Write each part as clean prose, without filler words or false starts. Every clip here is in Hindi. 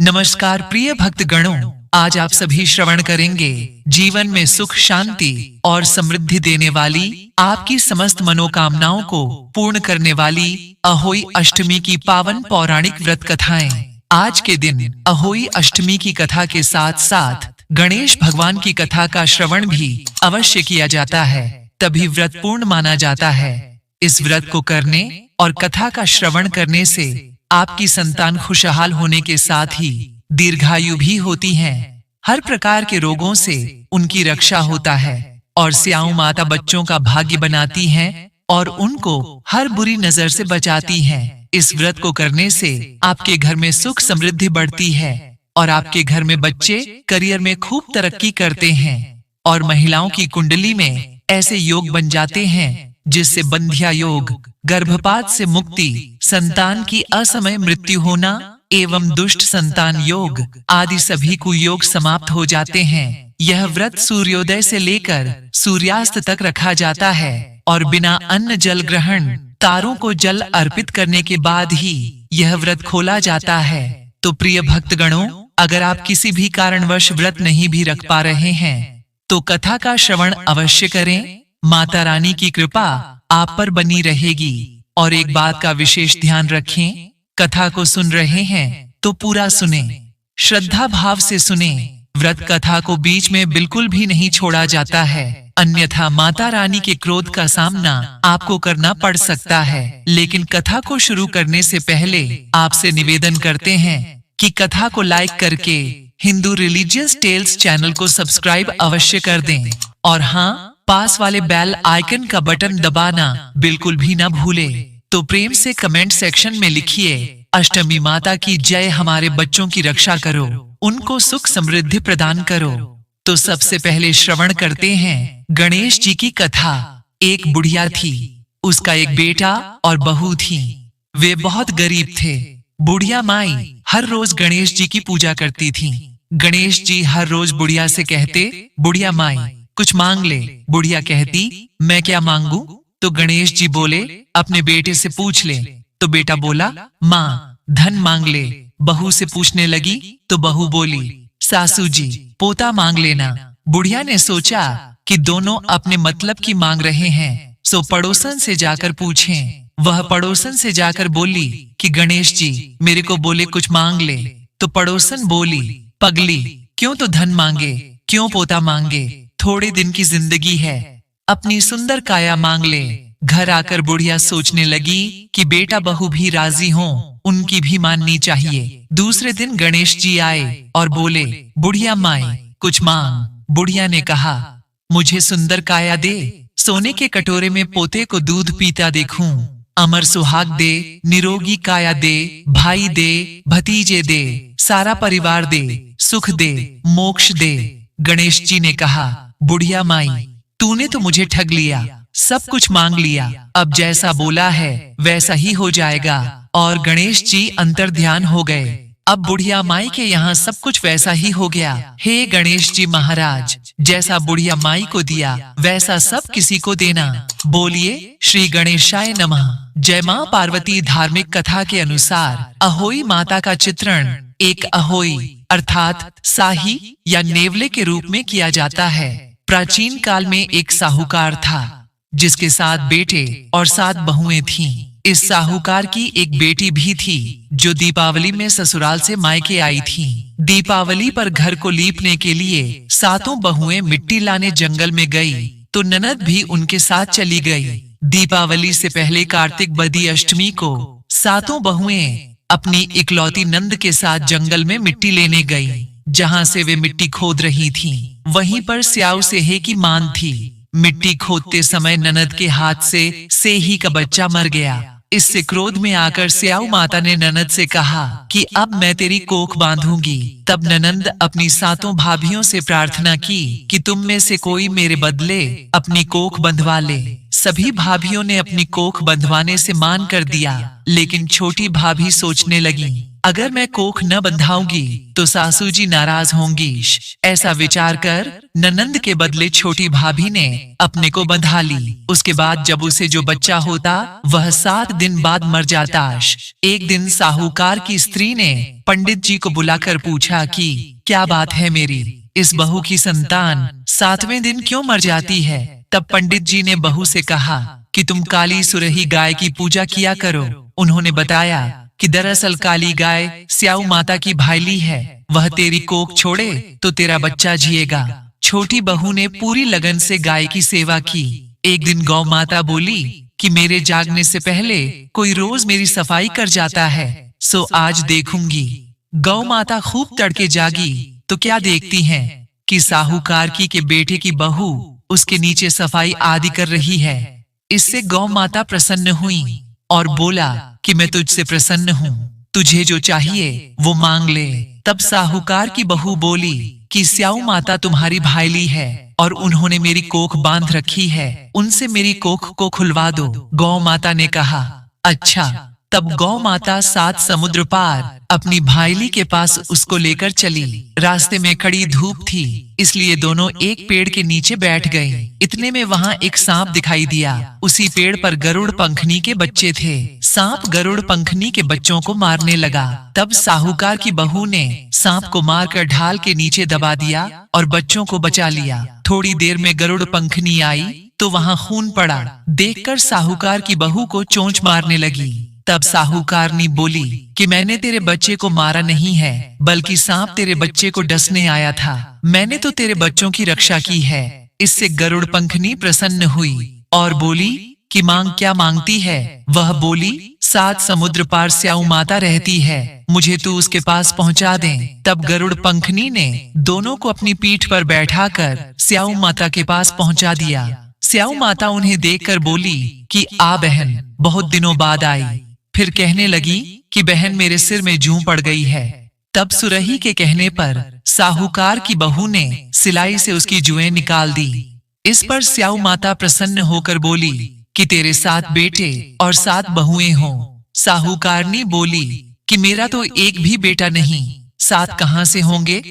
नमस्कार प्रिय भक्तगणों, आज आप सभी श्रवण करेंगे जीवन में सुख शांति और समृद्धि देने वाली, आपकी समस्त मनोकामनाओं को पूर्ण करने वाली अहोई अष्टमी की पावन पौराणिक व्रत कथाएं। आज के दिन अहोई अष्टमी की कथा के साथ साथ गणेश भगवान की कथा का श्रवण भी अवश्य किया जाता है, तभी व्रत पूर्ण माना जाता है। इस व्रत को करने और कथा का श्रवण करने से आपकी संतान खुशहाल होने के साथ ही दीर्घायु भी होती हैं। हर प्रकार के रोगों से उनकी रक्षा होता है और स्याऊ माता बच्चों का भाग्य बनाती हैं और उनको हर बुरी नजर से बचाती हैं। इस व्रत को करने से आपके घर में सुख समृद्धि बढ़ती है और आपके घर में बच्चे करियर में खूब तरक्की करते हैं और महिलाओं की कुंडली में ऐसे योग बन जाते हैं जिससे बंध्या योग, गर्भपात से मुक्ति, संतान की असमय मृत्यु होना एवं दुष्ट संतान योग आदि सभी कुयोग समाप्त हो जाते हैं। यह व्रत सूर्योदय से लेकर सूर्यास्त तक रखा जाता है और बिना अन्न जल ग्रहण, तारों को जल अर्पित करने के बाद ही यह व्रत खोला जाता है। तो प्रिय भक्तगणों, अगर आप किसी भी कारणवश व्रत नहीं भी रख पा रहे हैं तो कथा का श्रवण अवश्य करें। माता रानी की कृपा आप पर बनी रहेगी। और एक बात का विशेष ध्यान रखें, कथा को सुन रहे हैं तो पूरा सुने, श्रद्धा भाव से सुने। व्रत कथा को बीच में बिल्कुल भी नहीं छोड़ा जाता है, अन्यथा माता रानी के क्रोध का सामना आपको करना पड़ सकता है। लेकिन कथा को शुरू करने से पहले आपसे निवेदन करते हैं कि कथा को लाइक करके हिंदू रिलीजियस टेल्स चैनल को सब्सक्राइब अवश्य कर दें और हाँ, पास वाले बेल आइकन का बटन दबाना बिल्कुल भी न भूले। तो प्रेम से कमेंट सेक्शन में लिखिए, अष्टमी माता की जय, हमारे बच्चों की रक्षा करो, उनको सुख समृद्धि प्रदान करो। तो सबसे पहले श्रवण करते हैं गणेश जी की कथा। एक बुढ़िया थी, उसका एक बेटा और बहू थी। वे बहुत गरीब थे। बुढ़िया माई हर रोज गणेश जी की पूजा करती थी। गणेश जी हर रोज बुढ़िया से कहते, बुढ़िया माई कुछ मांग ले। बुढ़िया कहती, मैं क्या मांगू? तो गणेश जी बोले, अपने बेटे से पूछ ले। तो बेटा बोला, माँ धन मांग ले। बहू से पूछने लगी तो बहू बोली, सासू जी पोता मांग लेना। बुढ़िया ने सोचा कि दोनों अपने मतलब की मांग रहे हैं, सो पड़ोसन से जाकर पूछें। वह पड़ोसन से जाकर बोली कि गणेश जी मेरे को बोले कुछ मांग ले। तो पड़ोसन बोली, पगली क्यों तो धन मांगे, क्यों पोता मांगे, थोड़े दिन की जिंदगी है, अपनी सुंदर काया मांग ले। घर आकर बुढ़िया सोचने लगी कि बेटा बहू भी राजी हों, उनकी भी माननी चाहिए। दूसरे दिन गणेश जी आए और बोले, बुढ़िया माई कुछ मांग। बुढ़िया ने कहा, मुझे सुंदर काया दे, सोने के कटोरे में पोते को दूध पीता देखूं, अमर सुहाग दे, निरोगी काया दे, भाई दे, भतीजे दे, सारा परिवार दे, सुख दे, मोक्ष दे। गणेश जी ने कहा, बुढ़िया माई तूने तो मुझे ठग लिया, सब कुछ मांग लिया, अब जैसा बोला है वैसा ही हो जाएगा। और गणेश जी अंतर्ध्यान हो गए। अब बुढ़िया माई के यहाँ सब कुछ वैसा ही हो गया। हे गणेश जी महाराज, जैसा बुढ़िया माई को दिया वैसा सब किसी को देना। बोलिए श्री गणेशाय नमः। जय मां पार्वती। धार्मिक कथा के अनुसार अहोई माता का चित्रण एक अहोई अर्थात साही या नेवले के रूप में किया जाता है। प्राचीन काल में एक साहूकार था जिसके 7 बेटे और 7 बहुएं थीं। इस साहूकार की एक बेटी भी थी जो दीपावली में ससुराल से मायके आई थी। दीपावली पर घर को लीपने के लिए 7 बहुएं मिट्टी लाने जंगल में गई तो ननद भी उनके साथ चली गई। दीपावली से पहले कार्तिक बदी अष्टमी को 7 बहुएं अपनी इकलौती नंद के साथ जंगल में मिट्टी लेने गई। जहां से वे मिट्टी खोद रही थीं, वहीं पर स्याऊ सेहे की मान थी। मिट्टी खोदते समय ननद के हाथ से सेही का बच्चा मर गया। इससे क्रोध में आकर स्याऊ माता ने ननद से कहा कि अब मैं तेरी कोख बांधूंगी। तब ननंद अपनी 7 भाभियों से प्रार्थना की कि तुम में से कोई मेरे बदले अपनी कोख बंधवा ले। सभी भाभियों ने अपनी कोख बंधवाने से मान कर दिया, लेकिन छोटी भाभी सोचने लगी अगर मैं कोख न बंधाऊंगी तो सासू जी नाराज होंगी। ऐसा विचार कर ननंद के बदले छोटी भाभी ने अपने को बंधा ली। उसके बाद जब उसे जो बच्चा होता वह 7 दिन बाद मर जाता। एक दिन साहूकार की स्त्री ने पंडित जी को बुलाकर पूछा कि क्या बात है, मेरी इस बहू की संतान 7वें दिन क्यों मर जाती है। तब पंडित जी ने बहू से कहा कि तुम काली सुरही गाय की पूजा किया करो। उन्होंने बताया कि दरअसल काली गाय स्याऊ माता की भाईली है, वह तेरी कोख छोड़े तो तेरा बच्चा जिएगा। छोटी बहू ने पूरी लगन से गाय की सेवा की। एक दिन गौ माता बोली कि मेरे जागने से पहले कोई रोज मेरी सफाई कर जाता है, सो आज देखूंगी। गौ माता खूब तड़के जागी तो क्या देखती हैं कि साहूकार के बेटे की बहू उसके नीचे सफाई आदि कर रही है। इससे गौ माता प्रसन्न हुई और बोला कि मैं तुझसे प्रसन्न हूँ, तुझे जो चाहिए वो मांग ले। तब साहूकार की बहू बोली कि स्याऊ माता तुम्हारी भाईली है और उन्होंने मेरी कोख बांध रखी है, उनसे मेरी कोख को खुलवा दो। गौ माता ने कहा अच्छा। तब गौ माता 7 समुद्र पार अपनी भाईली के पास उसको लेकर चली। रास्ते में कड़ी धूप थी, इसलिए दोनों एक पेड़ के नीचे बैठ गए। इतने में वहाँ एक सांप दिखाई दिया। उसी पेड़ पर गरुड़ पंखनी के बच्चे थे। सांप गरुड़ पंखनी के बच्चों को मारने लगा। तब साहूकार की बहू ने सांप को मारकर ढाल के नीचे दबा दिया और बच्चों को बचा लिया। थोड़ी देर में गरुड़ पंखनी आई तो वहाँ खून पड़ा। देखकर साहूकार की बहू को चोंच मारने लगी। तब साहूकारनी बोली कि मैंने तेरे बच्चे को मारा नहीं है, बल्कि सांप तेरे बच्चे को डसने आया था। मैंने तो तेरे बच्चों की रक्षा की है। इससे गरुड़ पंखनी प्रसन्न हुई और बोली कि मांग क्या मांगती है। वह बोली 7 समुद्र पार स्याऊ माता रहती है, मुझे तू उसके पास पहुंचा दे। तब गरुड़ पंखनी ने दोनों को अपनी पीठ पर बैठाकर स्याऊ माता के पास पहुंचा दिया। स्याऊ माता उन्हें देखकर बोली कि आ बहन, बहुत दिनों बाद आई। फिर कहने लगी कि बहन मेरे सिर में जूं पड़ गई है। तब सुरही के कहने पर साहूकार की बहू ने सिलाई से उसकी जुएं निकाल दी। इस पर स्याऊ माता प्रसन्न होकर बोली कि तेरे 7 बेटे और 7 बहुएं हों। साहूकारनी बोली कि मेरा तो एक भी बेटा नहीं, 7 कहाँ से होंगे।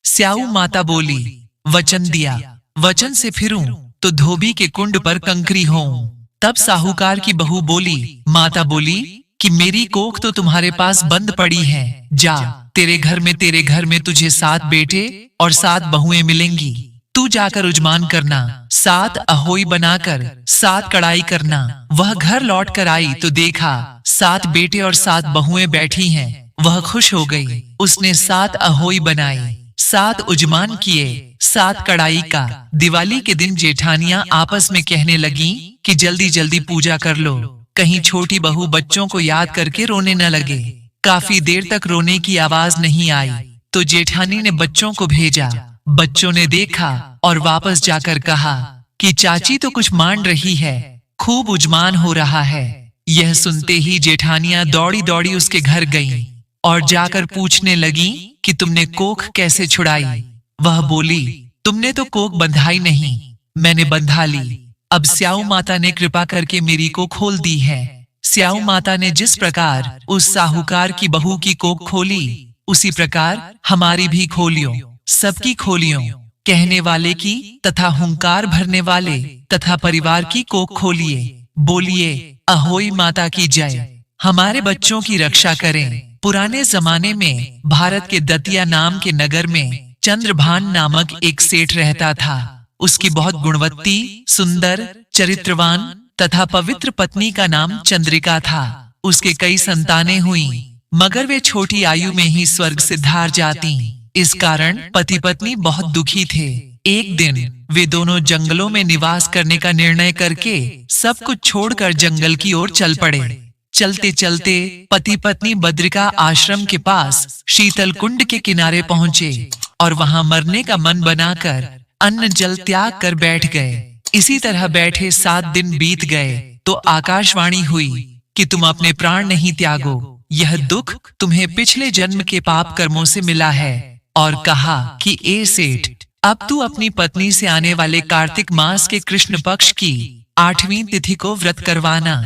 स्याऊ माता बोली वचन दिया, वचन से फिरूं तो धोबी के कुंड पर कंकरी होऊं। तब साहूकार की बहू बोली, माता बोली कि मेरी कोख तो तुम्हारे पास बंद पड़ी है, जा तेरे घर में तुझे 7 बेटे और 7 बहुएं मिलेंगी। तू जाकर उजमान करना, 7 अहोई बनाकर 7 कड़ाई करना। वह घर लौट कर आई तो देखा 7 बेटे और 7 बहुएं बैठी हैं। वह खुश हो गई। उसने 7 अहोई बनाई, 7 उजमान किए, 7 कड़ाई का। दिवाली के दिन जेठानियां आपस में कहने लगी कि जल्दी जल्दी पूजा कर लो, कहीं छोटी बहू बच्चों को याद करके रोने न लगे। काफी देर तक रोने की आवाज नहीं आई तो जेठानी ने बच्चों को भेजा। बच्चों ने देखा और वापस जाकर कहा कि चाची तो कुछ मान रही है, खूब उजमान हो रहा है। यह सुनते ही जेठानियां दौड़ी दौड़ी उसके घर गईं और जाकर पूछने लगी कि तुमने कोख कैसे छुड़ाई। वह बोली तुमने तो कोख बंधाई नहीं, मैंने बंधा ली। अब स्याऊ माता ने कृपा करके मेरी को खोल दी है। स्याऊ माता ने जिस प्रकार उस साहूकार की बहू की कोख खोली, उसी प्रकार हमारी भी खोलियो, सबकी खोलियो। कहने वाले की तथा हुंकार भरने वाले तथा परिवार की कोख खोलिए। बोलिए अहोई माता की जय। हमारे बच्चों की रक्षा करें। पुराने जमाने में भारत के दतिया नाम के नगर में चंद्रभान नामक एक सेठ रहता था। उसकी बहुत गुणवत्ती, सुंदर, चरित्रवान तथा पवित्र पत्नी का नाम चंद्रिका था। उसके कई संतानें हुईं, मगर वे छोटी आयु में ही स्वर्ग सिधार जाती। इस कारण पति पत्नी बहुत दुखी थे। एक दिन वे दोनों जंगलों में निवास करने का निर्णय करके सब कुछ छोड़कर जंगल की ओर चल पड़े। चलते चलते पति पत्नी बद्रिका आश्रम के पास शीतल कुंड के किनारे पहुँचे और वहाँ मरने का मन बनाकर अन्न जल त्याग कर बैठ गए। इसी तरह बैठे 7 दिन बीत गए तो आकाशवाणी हुई कि तुम अपने प्राण नहीं त्यागो, यह दुख तुम्हें पिछले जन्म के पाप कर्मों से मिला है। और कहा कि ए सेठ, अब तू अपनी पत्नी से आने वाले कार्तिक मास के कृष्ण पक्ष की 8वीं तिथि को व्रत करवाना,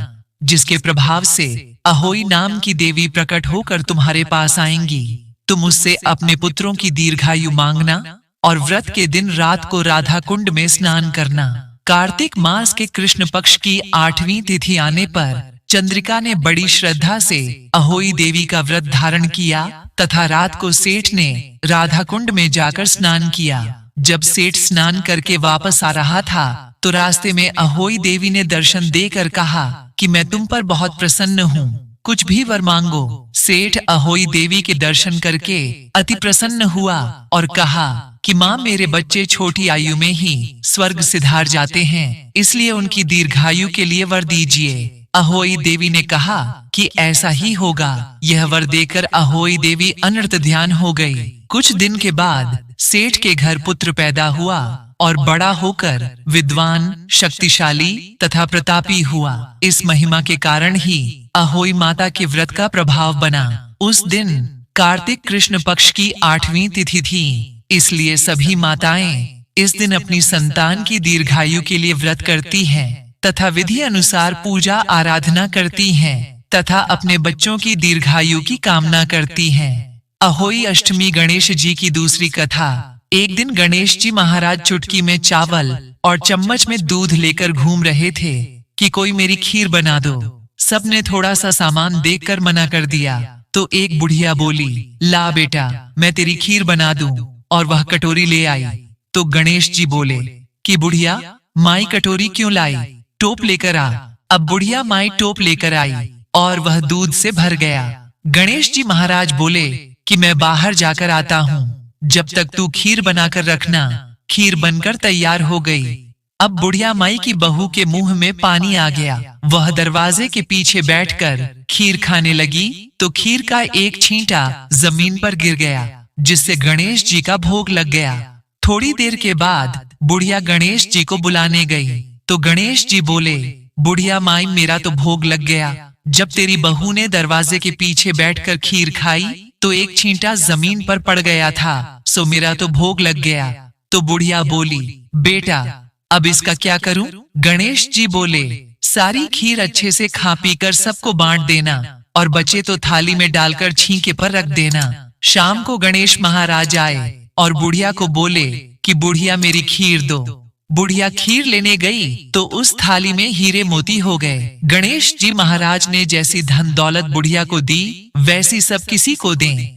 जिसके प्रभाव से अहोई नाम की देवी प्रकट होकर तुम्हारे पास आएंगी। तुम उससे अपने पुत्रों की दीर्घायु मांगना और व्रत के दिन रात को राधा कुंड में स्नान करना। कार्तिक मास के कृष्ण पक्ष की 8वीं तिथि आने पर चंद्रिका ने बड़ी श्रद्धा से अहोई देवी का व्रत धारण किया तथा रात को सेठ ने राधा कुंड में जाकर स्नान किया। जब सेठ स्नान करके वापस आ रहा था तो रास्ते में अहोई देवी ने दर्शन देकर कहा कि मैं तुम पर बहुत प्रसन्न हूँ, कुछ भी वर मांगो। सेठ अहोई देवी के दर्शन करके अति प्रसन्न हुआ और कहा कि माँ, मेरे बच्चे छोटी आयु में ही स्वर्ग सिधार जाते हैं, इसलिए उनकी दीर्घायु के लिए वर दीजिए। अहोई देवी ने कहा कि ऐसा ही होगा। यह वर देकर अहोई देवी अनर्थ ध्यान हो गई। कुछ दिन के बाद सेठ के घर पुत्र पैदा हुआ और बड़ा होकर विद्वान, शक्तिशाली तथा प्रतापी हुआ। इस महिमा के कारण ही अहोई माता के व्रत का प्रभाव बना। उस दिन कार्तिक कृष्ण पक्ष की 8वीं तिथि थी, इसलिए सभी माताएं इस दिन अपनी संतान की दीर्घायु के लिए व्रत करती हैं तथा विधि अनुसार पूजा आराधना करती हैं तथा अपने बच्चों की दीर्घायु की कामना करती हैं। अहोई अष्टमी गणेश जी की दूसरी कथा। एक दिन गणेश जी महाराज चुटकी में चावल और चम्मच में दूध लेकर घूम रहे थे कि कोई मेरी खीर बना दो। सबने थोड़ा सा सामान देखकर मना कर दिया तो एक बुढ़िया बोली, ला बेटा, मैं तेरी खीर बना दूं, और वह कटोरी ले आई। तो गणेश जी बोले कि बुढ़िया, माई कटोरी क्यों लाई, टोप लेकर आ। अब बुढ़िया माई टोप लेकर आई और वह दूध से भर गया। गणेश जी महाराज बोले कि मैं बाहर जाकर आता हूँ, जब तक तू खीर बनाकर रखना। खीर बनकर तैयार हो गई। अब बुढ़िया माई की बहू के मुंह में पानी आ गया। वह दरवाजे के पीछे बैठकर खीर खाने लगी तो खीर का एक छींटा जमीन पर गिर गया, जिससे गणेश जी का भोग लग गया। थोड़ी देर के बाद बुढ़िया गणेश जी को बुलाने गई तो गणेश जी बोले, बुढ़िया माई, मेरा तो भोग लग गया। जब तेरी बहू ने दरवाजे के पीछे बैठकर खीर खाई तो एक छींटा जमीन पर पड़ गया था, सो मेरा तो भोग लग गया। तो बुढ़िया बोली, बेटा अब इसका क्या करूं? गणेश जी बोले, सारी खीर अच्छे से खा पी कर सबको बांट देना और बचे तो थाली में डालकर छींके पर रख देना। शाम को गणेश महाराज आए और बुढ़िया को बोले कि बुढ़िया मेरी खीर दो। बुढ़िया खीर लेने गई तो उस थाली में हीरे मोती हो गए। गणेश जी महाराज ने जैसी धन दौलत बुढ़िया को दी वैसी सब किसी को दें।